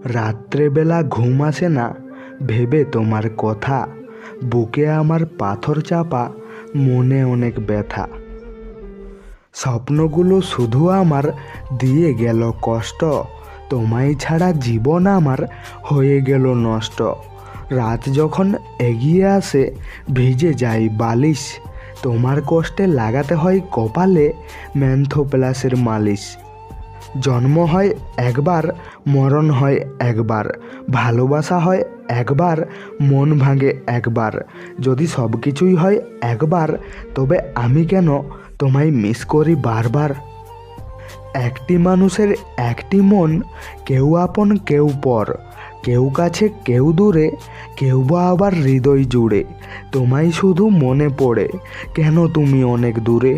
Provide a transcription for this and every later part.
রাত্রেবেলা ঘুম আসে না ভেবে তোমার কথা, বুকে আমার পাথর চাপা, মনে অনেক ব্যথা। স্বপ্নগুলো শুধু আমার দিয়ে গেল কষ্ট, তোমায় ছাড়া জীবন আমার হয়ে গেল নষ্ট। রাত যখন এগিয়ে আসে ভিজে যায় বালিশ, তোমার কষ্টে লাগাতে হয় কপালে ম্যান্থো প্লাসের মালিশ। জন্ম হয় একবার, মরণ হয় একবার, ভালোবাসা হয় একবার, মন ভাঙে একবার। যদি সব কিছুই হয় একবার, তবে আমি কেন তোমায় মিস করি বারবার। একটি মানুষের একটি মন, কেউ আপন কেউ পর, কেউ কাছে কেউ দূরে, কেউ বা আবার হৃদয় জুড়ে। তোমায় শুধু মনে পড়ে, কেন তুমি অনেক দূরে।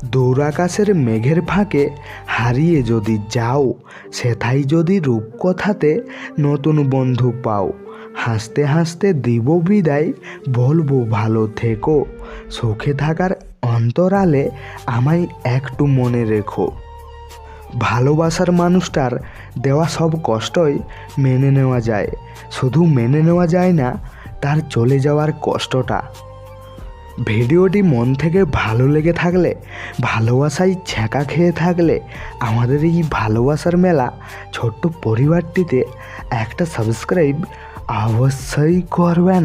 দূর আকাশের মেঘের ফাঁকে হারিয়ে যদি যাও, সেথায় যদি রূপকথাতে নতুন বন্ধু পাও। হাসতে হাসতে দিব বিদায়, বলবো ভালো থেকো, সুখে থাকার অন্তরালে আমায় একটু মনে রেখো। ভালোবাসার মানুষটার দেওয়া সব কষ্টই মেনে নেওয়া যায়, শুধু মেনে নেওয়া যায় না তার চলে যাওয়ার কষ্টটা। ভিডিওটি মন থেকে ভালো লেগে থাকলে, ভালোবাসায় ছ্যাঁকা খেয়ে থাকলে আমাদের এই ভালোবাসার মেলা ছোট্ট পরিবারটিতে একটা সাবস্ক্রাইব অবশ্যই করবেন।